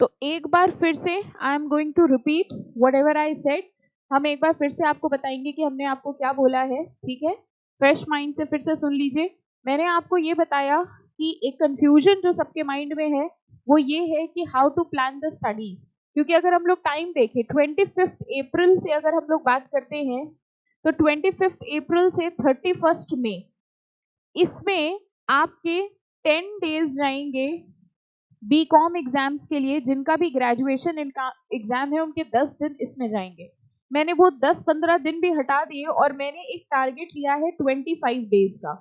तो एक बार फिर से I am going to repeat whatever I said. हम एक बार फिर से आपको बताएंगे कि हमने आपको क्या बोला है, ठीक है। फ्रेश माइंड से फिर से सुन लीजिए। मैंने आपको ये बताया कि एक कंफ्यूजन जो सबके माइंड में है वो ये है कि how to plan the studies, क्योंकि अगर हम लोग टाइम देखें 25 अप्रैल से अगर हम लोग बात करते हैं तो 25 अप्रैल से 31 मई, इसमें आपके 10 डेज जाएंगे बीकॉम एग्जाम्स के लिए। जिनका भी ग्रेजुएशन एग्जाम है उनके 10 दिन इसमें जाएंगे। मैंने वो 10-15 दिन भी हटा दिए और मैंने एक टारगेट लिया है 25 डेज का।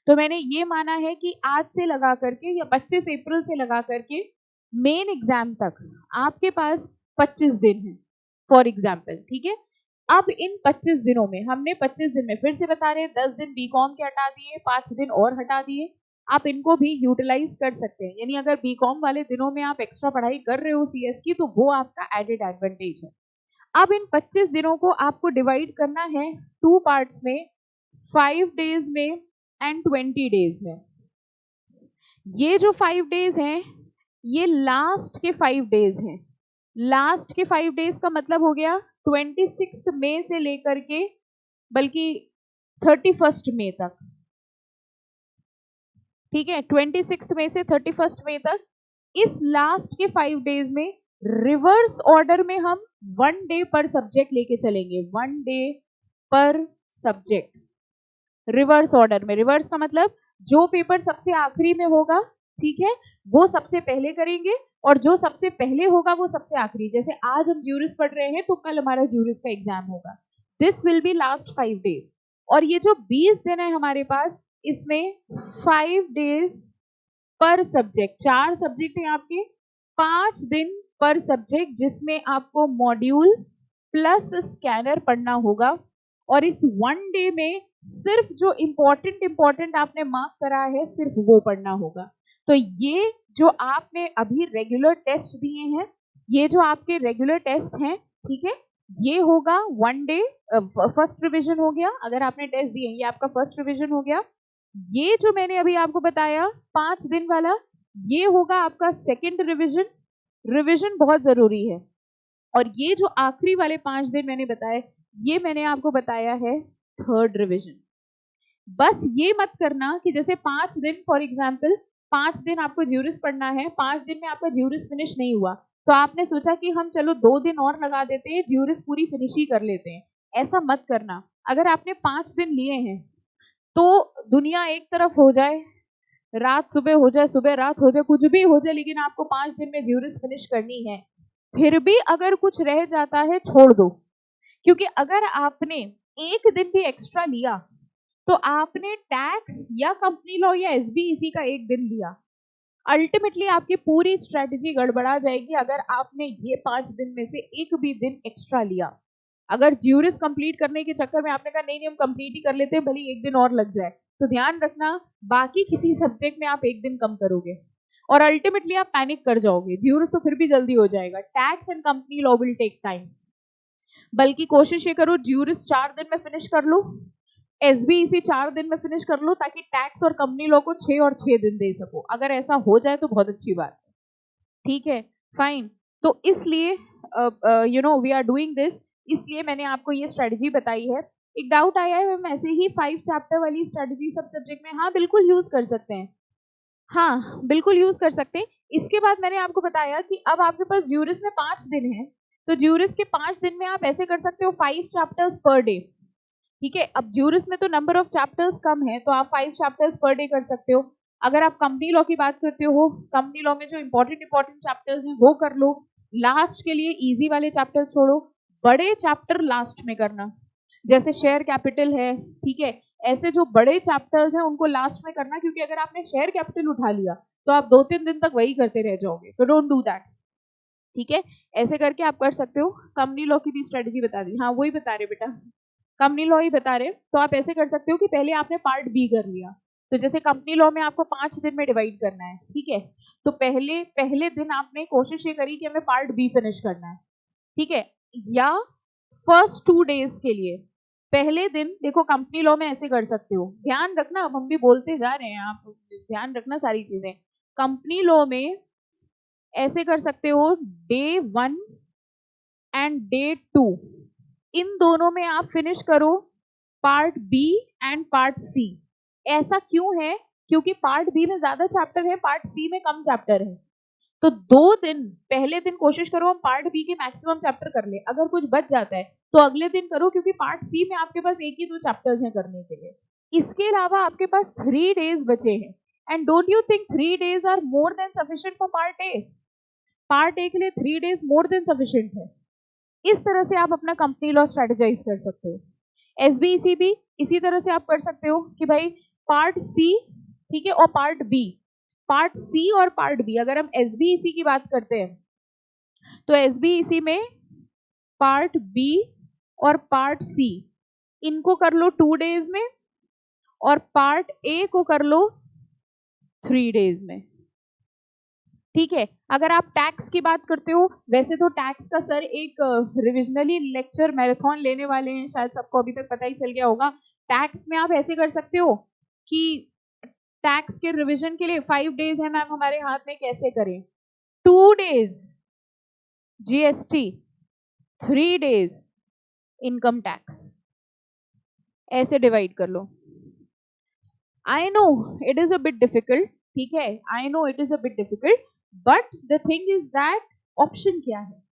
तो मैंने ये माना है कि आज से लगा करके या 25 अप्रैल से लगा करके मेन एग्जाम तक आपके पास 25 दिन है फॉर एग्जाम्पल, ठीक है। अब इन 25 दिनों में हमने 25 दिन में फिर से बता रहे हैं 10 दिन बीकॉम के हटा दिए, 5 दिन और हटा दिए। आप इनको भी यूटिलाइज कर सकते हैं, यानी अगर बीकॉम वाले दिनों में आप एक्स्ट्रा पढ़ाई कर रहे हो सीएस की तो वो आपका एडेड एडवांटेज है। अब इन 25 दिनों को आपको डिवाइड करना है 2 पार्ट्स में, 5 डेज में एंड 20 डेज में। ये जो 5 डेज हैं ये लास्ट के 5 डेज हैं। लास्ट के 5 डेज का मतलब हो गया 26 मई से लेकर के बल्कि 31 मई तक, ठीक है। 26 मई से 31 मई तक इस लास्ट के 5 डेज में रिवर्स ऑर्डर में हम 1 डे पर सब्जेक्ट लेके चलेंगे। 1 डे पर सब्जेक्ट रिवर्स ऑर्डर में। रिवर्स का मतलब जो पेपर सबसे आखिरी में होगा, ठीक है, वो सबसे पहले करेंगे और जो सबसे पहले होगा वो सबसे आखिरी। जैसे आज हम ज्यूरिस पढ़ रहे हैं तो कल हमारा ज्यूरिस का एग्जाम होगा। This will be last 5 days. और ये जो 20 दिन है हमारे पास, इसमें 5 डेज पर सब्जेक्ट, 4 सब्जेक्ट हैं आपके, 5 दिन पर सब्जेक्ट, जिसमें आपको मॉड्यूल प्लस स्कैनर पढ़ना होगा। और इस 1 डे में सिर्फ जो इंपॉर्टेंट आपने मार्क करा है सिर्फ वो पढ़ना होगा। तो ये जो आपने अभी रेगुलर टेस्ट दिए हैं, ये जो आपके रेगुलर टेस्ट हैं, ठीक है, ये होगा 1 डे फर्स्ट रिवीजन हो गया। अगर आपने टेस्ट दिए ये आपका फर्स्ट रिवीजन हो गया। ये जो मैंने अभी आपको बताया 5 दिन वाला, ये होगा आपका सेकंड रिवीजन। रिवीजन बहुत जरूरी है। और ये जो आखिरी वाले 5 दिन मैंने बताए, ये मैंने आपको बताया है थर्ड रिवीजन। बस ये मत करना कि जैसे 5 दिन फॉर एग्जाम्पल 5 दिन आपको ज्यूरिस पढ़ना है, 5 दिन में आपका ज्यूरिस फिनिश नहीं हुआ तो आपने सोचा कि हम चलो 2 दिन और लगा देते हैं, ज्यूरिस पूरी फिनिश ही कर लेते हैं। ऐसा मत करना। अगर आपने 5 दिन लिए हैं तो दुनिया एक तरफ हो जाए, रात सुबह हो जाए, सुबह रात हो जाए, कुछ भी हो जाए, लेकिन आपको 5 दिन में ज्यूरिस फिनिश करनी है। फिर भी अगर कुछ रह जाता है छोड़ दो, क्योंकि अगर आपने एक दिन भी एक्स्ट्रा लिया तो आपने टैक्स या कंपनी लॉ या एसबीईसी का एक दिन लिया। अल्टीमेटली आपकी पूरी स्ट्रेटजी गड़बड़ा जाएगी अगर आपने ये 5 दिन में से एक भी दिन एक्स्ट्रा लिया। अगर ज्यूरिस कंप्लीट करने के चक्कर में आपने कहा नहीं हम कंप्लीट ही कर लेते हैं, भले एक दिन और लग जाए, तो ध्यान रखना बाकी किसी सब्जेक्ट में आप एक दिन कम करोगे और अल्टीमेटली आप पैनिक कर जाओगे। ज्यूरिस तो फिर भी जल्दी हो जाएगा, tax and company law will take time. बल्कि कोशिश ये करो ज्यूरिस 4 दिन में फिनिश कर लो, एसबीईसी 4 दिन में फिनिश कर लो, ताकि टैक्स और कंपनी लॉ को 6 और 6 दिन दे सको। अगर ऐसा हो जाए तो बहुत अच्छी बात है, ठीक है, फाइन। तो इसलिए you know we are doing this, इसलिए मैंने आपको ये स्ट्रेटजी बताई है। एक डाउट आया है हम ऐसे ही 5 चैप्टर वाली स्ट्रेटजी सब सब्जेक्ट में, हाँ बिल्कुल यूज कर सकते हैं, हाँ बिल्कुल यूज कर सकते हैं। इसके बाद मैंने आपको बताया कि अब आपके पास ज्यूरिस में 5 दिन है, तो ज्यूरिस के 5 दिन में आप ऐसे कर सकते हो 5 चैप्टर्स पर डे, ठीक है। अब ज्यूरिस में तो नंबर ऑफ चैप्टर्स कम है तो आप 5 चैप्टर्स पर डे कर सकते हो। अगर आप कंपनी लॉ की बात करते हो, कंपनी लॉ में जो इंपॉर्टेंट चैप्टर्स हैं वो कर लो, लास्ट के लिए इजी वाले चैप्टर्स छोड़ो, बड़े चैप्टर लास्ट में करना। जैसे शेयर कैपिटल है, ठीक है, ऐसे जो बड़े चैप्टर्स हैं उनको लास्ट में करना, क्योंकि अगर आपने शेयर कैपिटल उठा लिया तो आप 2-3 दिन तक वही करते रह जाओगे, तो डोंट डू दैट, ठीक है। ऐसे करके आप कर सकते हो। कंपनी लॉ की भी स्ट्रेटजी बता दी, हाँ वही बता रहे बेटा, कंपनी लॉ ही बता रहे। तो आप ऐसे कर सकते हो कि पहले आपने पार्ट बी कर लिया, तो जैसे कंपनी लॉ में आपको 5 दिन में डिवाइड करना है, ठीक है, तो पहले दिन आपने कोशिश ये करी कि हमें पार्ट बी फिनिश करना है, ठीक है। या फर्स्ट 2 डेज के लिए पहले दिन देखो कंपनी लॉ में ऐसे कर सकते हो, ध्यान रखना, अब हम भी बोलते जा रहे हैं, आप ध्यान रखना सारी चीजें। कंपनी लॉ में ऐसे कर सकते हो डे 1 एंड डे 2, इन दोनों में आप फिनिश करो part B and part C. ऐसा क्यों है? क्योंकि पार्ट बी में ज्यादा चैप्टर है, पार्ट सी में कम चैप्टर है। तो 2 दिन, पहले दिन कोशिश करो हम पार्ट बी के मैक्सिमम चैप्टर कर ले, अगर कुछ बच जाता है तो अगले दिन करो, क्योंकि पार्ट सी में आपके पास 1 ही 2 चैप्टर्स हैं करने के लिए। इसके अलावा आपके पास 3 डेज बचे हैं, and don't you think 3 days are more than sufficient for part A? Part A के लिए 3 डेज मोर देन सफिशिएंट है। इस तरह से आप अपना कंपनी लॉ स्ट्रेटेजाइज कर सकते हो। एसबीईसी भी इसी तरह से आप कर सकते हो कि भाई पार्ट सी, ठीक है, और पार्ट बी, पार्ट सी और पार्ट बी, अगर हम एसबीईसी की बात करते हैं तो एसबीईसी में पार्ट बी और पार्ट सी इनको कर लो 2 डेज में, और पार्ट ए को कर लो 3 डेज में, ठीक है। अगर आप टैक्स की बात करते हो, वैसे तो टैक्स का सर एक रिविजनली लेक्चर मैराथन लेने वाले हैं, शायद सबको अभी तक पता ही चल गया होगा। टैक्स में आप ऐसे कर सकते हो कि टैक्स के रिवीजन के लिए 5 डेज है मैम हमारे हाथ में, कैसे करें? 2 days GST, 3 days income tax, ऐसे डिवाइड कर लो। I know it is a bit difficult, ठीक है, I know it is a bit difficult, but the thing is that option क्या है?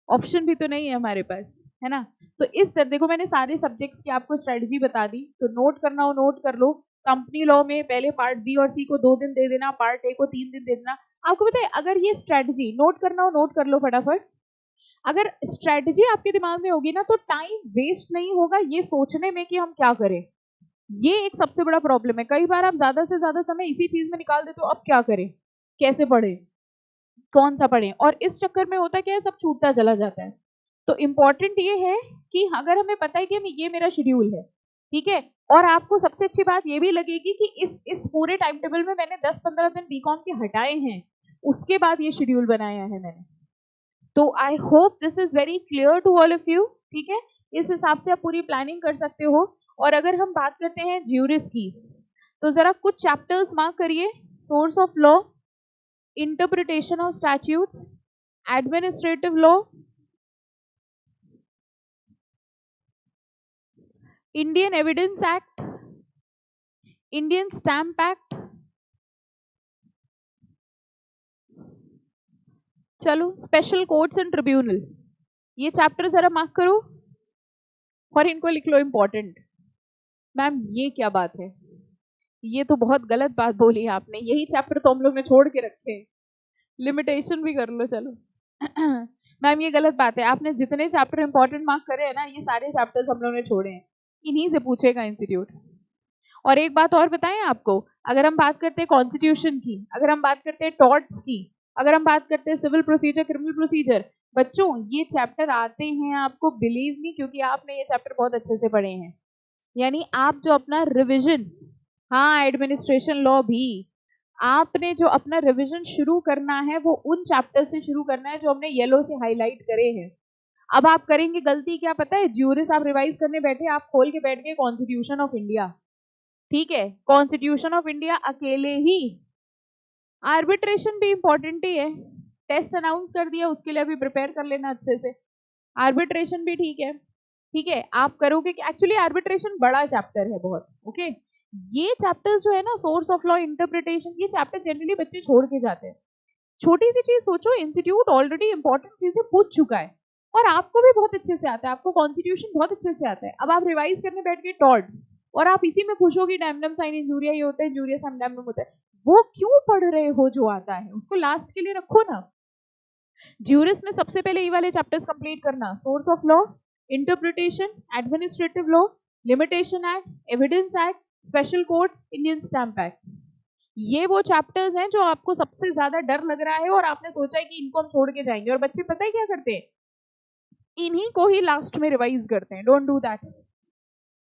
ऑप्शन भी तो नहीं है हमारे पास, है ना। तो इस तरह देखो, मैंने सारे सब्जेक्ट्स की आपको स्ट्रेटजी बता दी, तो नोट करना हो नोट कर लो। कंपनी लॉ में पहले पार्ट बी और सी को 2 दिन दे देना, पार्ट ए को 3 दिन दे देना। आपको पता है, अगर ये स्ट्रेटजी नोट करना हो नोट कर लो फटाफट। अगर स्ट्रेटजी आपके दिमाग में होगी ना, तो टाइम वेस्ट नहीं होगा ये सोचने में कि हम क्या करें। ये एक सबसे बड़ा प्रॉब्लम है, कई बार आप ज्यादा से ज्यादा समय इसी चीज में निकाल देते हो, अब क्या करें, कैसे पढ़े, कौन सा पढ़ें, और इस चक्कर में होता क्या है, सब छूटता चला जाता है। तो इम्पोर्टेंट ये है कि अगर हमें पता है कि ये मेरा शेड्यूल है, ठीक है, और आपको सबसे अच्छी बात ये भी लगेगी कि इस पूरे टाइम टेबल में मैंने 10-15 दिन बीकॉम के हटाए हैं, उसके बाद ये शेड्यूल बनाया है मैंने। तो I hope this is very clear to all of you, ठीक है। इस हिसाब से आप पूरी प्लानिंग कर सकते हो। और अगर हम बात करते हैं ज्यूरिस की, तो जरा कुछ चैप्टर्स मार्क करिए। Source of law, interpretation of statutes, administrative law, Indian evidence act, Indian stamp act, चलो स्पेशल कोर्ट्स एंड ट्रिब्यूनल, ये चैप्टर जरा मार्क करो और इनको लिख लो इम्पोर्टेंट। मैम ये क्या बात है, ये तो बहुत गलत बात बोली है आपने, यही चैप्टर तो हम लोग ने छोड़ के रखे हैं। लिमिटेशन भी कर लो चलो। मैम ये गलत बात है, आपने जितने चैप्टर इंपॉर्टेंट मार्क करे हैं ना, ये सारे चैप्टर्स हम लोग ने छोड़े हैं, इन्हीं से पूछेगा इंस्टीट्यूट। और एक बात और बताएं आपको, अगर हम बात करते हैं कॉन्स्टिट्यूशन की, अगर हम बात करते हैं टॉर्ट्स की, अगर हम बात करते हैं सिविल प्रोसीजर, क्रिमिनल प्रोसीजर, बच्चों ये चैप्टर आते हैं आपको, बिलीव मी, क्योंकि आपने ये चैप्टर बहुत अच्छे से पढ़े हैं। यानी आप जो अपना रिविजन, हाँ एडमिनिस्ट्रेशन लॉ भी, आपने जो अपना रिवीजन शुरू करना है वो उन चैप्टर से शुरू करना है जो हमने येलो से हाईलाइट करे हैं। अब आप करेंगे गलती क्या पता है, ज्यूरिस आप रिवाइज करने बैठे, आप खोल के बैठ गए कॉन्स्टिट्यूशन ऑफ इंडिया, ठीक है, कॉन्स्टिट्यूशन ऑफ इंडिया अकेले ही। आर्बिट्रेशन भी इंपॉर्टेंट ही है, टेस्ट अनाउंस कर दिया, उसके लिए अभी प्रिपेयर कर लेना अच्छे से। आर्बिट्रेशन भी ठीक है, ठीक है, आप करोगे कि एक्चुअली आर्बिट्रेशन बड़ा चैप्टर है बहुत, ओके। ये चैप्टर्स जो है ना, सोर्स ऑफ लॉ, इंटरप्रिटेशन, ये चैप्टर जनरली बच्चे छोड़ के जाते हैं। छोटी सी चीज सोचो, इंस्टीट्यूट ऑलरेडी इंपॉर्टेंट चीजें पूछ चुका है और आपको भी बहुत अच्छे से आता है, आपको कॉन्स्टिट्यूशन बहुत अच्छे से आता है। अब आप रिवाइज करने बैठ गए टॉर्ट्स, और आप इसी में पूछोगे डैमनम साइन इंजूरिया ये होता है, इंजूरिया साइन डैमनम होता है, वो क्यों पढ़ रहे हो? जो आता है उसको लास्ट के लिए रखो ना। ज्यूरिस में सबसे पहले ये वाले चैप्टर्स कंप्लीट करना, source of law, interpretation, administrative law, limitation act, evidence act, special court, Indian stamp act. ये वो चैप्टर्स हैं जो आपको सबसे ज्यादा डर लग रहा है और आपने सोचा है कि इनको हम छोड़ के जाएंगे, और बच्चे पता है क्या करते हैं, इन्हीं को ही लास्ट में रिवाइज करते हैं। डोंट डू दैट,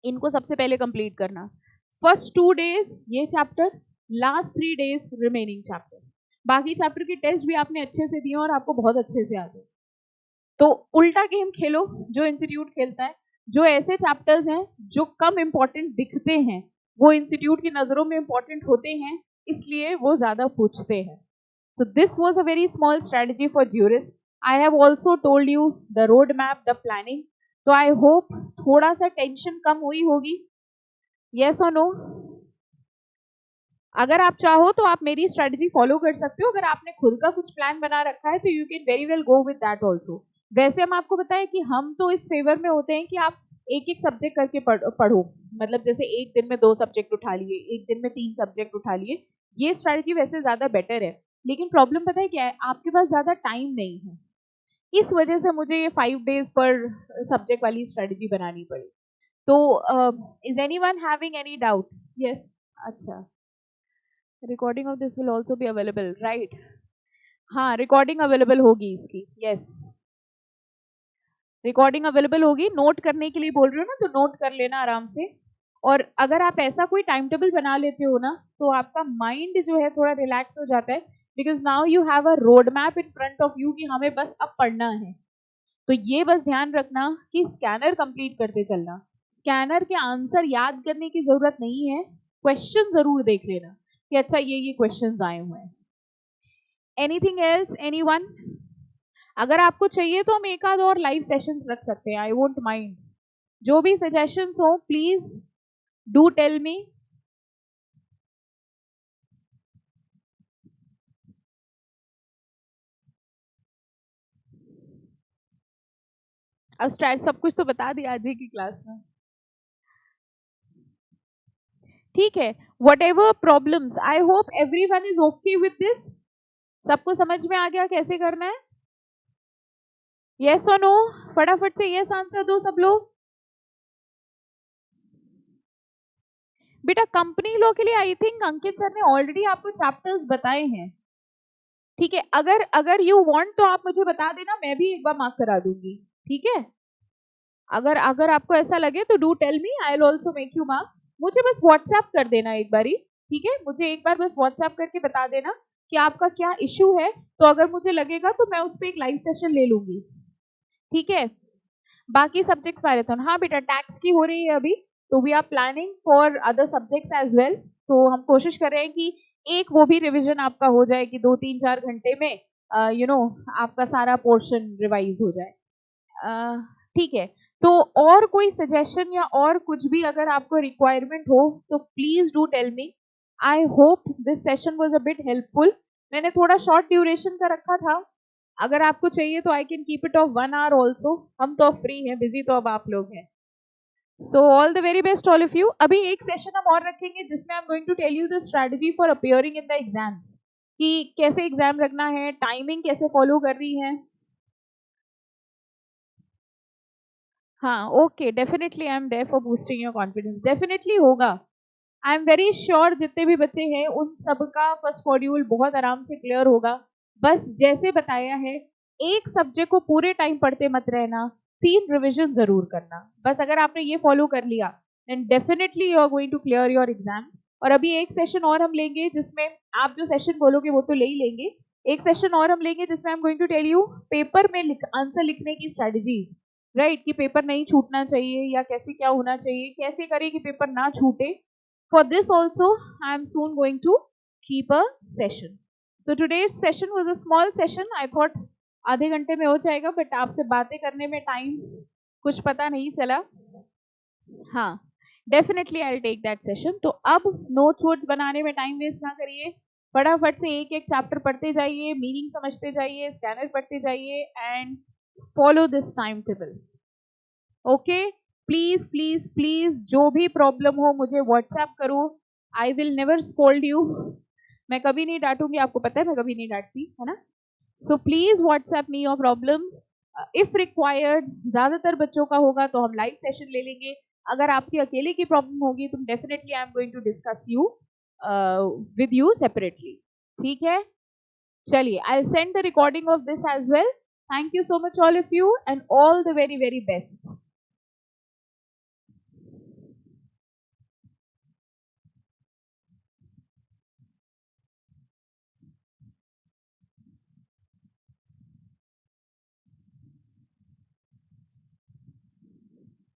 इनको सबसे पहले कंप्लीट करना। फर्स्ट 2 डेज ये chapter, last 3 days remaining chapter. बाकी चैप्टर की टेस्ट भी आपने अच्छे से दिए और आपको बहुत अच्छे से आते। तो उल्टा गेम खेलो जो इंस्टीट्यूट खेलता है, जो ऐसे चैप्टर्स हैं जो कम इंपॉर्टेंट दिखते हैं वो इंस्टीट्यूट की नजरों में इंपॉर्टेंट होते हैं, इसलिए वो ज्यादा पूछते हैं। So this was a very small strategy for Juris. I have also told you the roadmap, the planning. तो I hope थोड़ा सा टेंशन कम हुई होगी. Yes or no? अगर आप चाहो तो आप मेरी स्ट्रेटजी फॉलो कर सकते हो. अगर आपने खुद का कुछ प्लान बना रखा है तो you can very well go with that also. वैसे हम आपको बताएं कि हम तो इस फेवर में होते हैं कि आप एक एक सब्जेक्ट करके पढ़ो. मतलब जैसे एक दिन में 2 सब्जेक्ट उठा लिए, एक दिन में 3 सब्जेक्ट उठा लिए. ये स्ट्रेटजी वैसे ज्यादा बेटर है, लेकिन प्रॉब्लम पता है क्या है, आपके पास ज्यादा टाइम नहीं है. इस वजह से मुझे ये 5 डेज पर सब्जेक्ट वाली स्ट्रेटजी बनानी पड़ी. तो is anyone having any doubt? Yes. अच्छा, recording of this will also be available, right? हाँ, रिकॉर्डिंग अवेलेबल होगी इसकी. यस, रिकॉर्डिंग अवेलेबल होगी. नोट करने के लिए बोल रहे हो ना, तो नोट कर लेना आराम से. और अगर आप ऐसा कोई टाइम टेबल बना लेते हो ना, तो आपका माइंड जो है थोड़ा रिलैक्स हो जाता है, because now you have a road map in front of you कि हमें बस अब पढ़ना है. तो ये बस ध्यान रखना कि स्कैनर कंप्लीट करते चलना. स्कैनर के आंसर याद करने की जरूरत नहीं है, क्वेश्चन जरूर देख लेना कि अच्छा ये क्वेश्चंस आए हुए हैं. Anything else, anyone? अगर आपको चाहिए तो हम एक आध और लाइव सेशंस रख सकते हैं. I won't mind. जो भी सजेशंस हो प्लीज डू टेल मी. अब स्टार्ट सब कुछ तो बता दिया आज ही की क्लास में. ठीक है, what ever problems, I hope everyone is okay with this. सबको समझ में आ गया कैसे करना है? यस और नो? फटाफट से यस आंसर दो सब लोग. बेटा कंपनी लॉ के लिए आई थिंक अंकित सर ने ऑलरेडी आपको चैप्टर्स बताए हैं. ठीक है, अगर यू वांट तो आप मुझे बता देना, मैं भी एक बार मार्क करा दूंगी. ठीक है, अगर आपको ऐसा लगे तो do tell me, I will also make you mark. मुझे बस व्हाट्सएप कर देना एक बारी. ठीक है, मुझे एक बार बस व्हाट्सएप करके बता देना कि आपका क्या इश्यू है. तो अगर मुझे लगेगा तो मैं उस पर एक लाइव सेशन ले लूंगी. ठीक है, बाकी सब्जेक्ट्स मैराथन. हाँ बेटा, टैक्स की हो रही है अभी, तो we are planning for other subjects as well. तो हम कोशिश कर रहे हैं कि एक वो भी रिविजन आपका हो जाए कि 2-3-4 घंटे में आपका सारा पोर्शन रिवाइज हो जाए. ठीक है, तो और कोई सजेशन या और कुछ भी अगर आपको रिक्वायरमेंट हो तो please do tell me. I hope this session was a bit helpful. मैंने थोड़ा शॉर्ट ड्यूरेशन का रखा था. अगर आपको चाहिए तो I can keep it of 1 hour also. हम तो फ्री हैं, बिजी तो अब आप लोग हैं. So all the very best all of you. अभी एक सेशन हम और रखेंगे जिसमें I am going to tell you the strategy for appearing in the exams, कि कैसे एग्जाम रखना है, टाइमिंग कैसे फॉलो कर रही है. हाँ, okay, definitely I am there for boosting your confidence. Definitely होगा. आई एम वेरी श्योर जितने भी बच्चे हैं उन सबका फर्स्ट मॉड्यूल बहुत आराम से क्लियर होगा. बस जैसे बताया है, एक सब्जेक्ट को पूरे टाइम पढ़ते मत रहना, 3 रिविजन जरूर करना. बस अगर आपने ये फॉलो कर लिया then definitely you are going to clear your exams. और अभी एक सेशन और हम लेंगे जिसमें आप जो सेशन बोलोगे वो तो ले ही लेंगे. एक सेशन और हम लेंगे जिसमें I am going to tell you paper में आंसर लिखने की स्ट्रेटजीज. राइट, कि पेपर नहीं छूटना चाहिए या कैसे क्या होना चाहिए, कैसे करें कि पेपर ना छूटे. For this also, I am soon going to keep a session. So today's session was a small session. I thought आधे घंटे में हो जाएगा, बट आपसे बातें करने में टाइम कुछ पता नहीं चला. हाँ, definitely I will take that session. तो अब नोट्स वोट्स बनाने में टाइम वेस्ट ना करिए. फटाफट से एक एक चैप्टर पढ़ते जाइए, मीनिंग समझते जाइए, स्कैनर पढ़ते जाइए and follow this time table. Okay, please please please जो भी प्रॉब्लम हो मुझे व्हाट्सएप करो. I will never scold you. मैं कभी नहीं डांटूंगी, आपको पता है मैं कभी नहीं डांटती, है ना. So please WhatsApp me your problems if required. ज्यादातर बच्चों का होगा तो हम लाइव सेशन ले लेंगे. अगर आपकी अकेले की प्रॉब्लम होगी तो definitely I am going to discuss you with you separately. ठीक है, चलिए, I will send the recording of this as well. Thank you so much all of you and all the very, very best.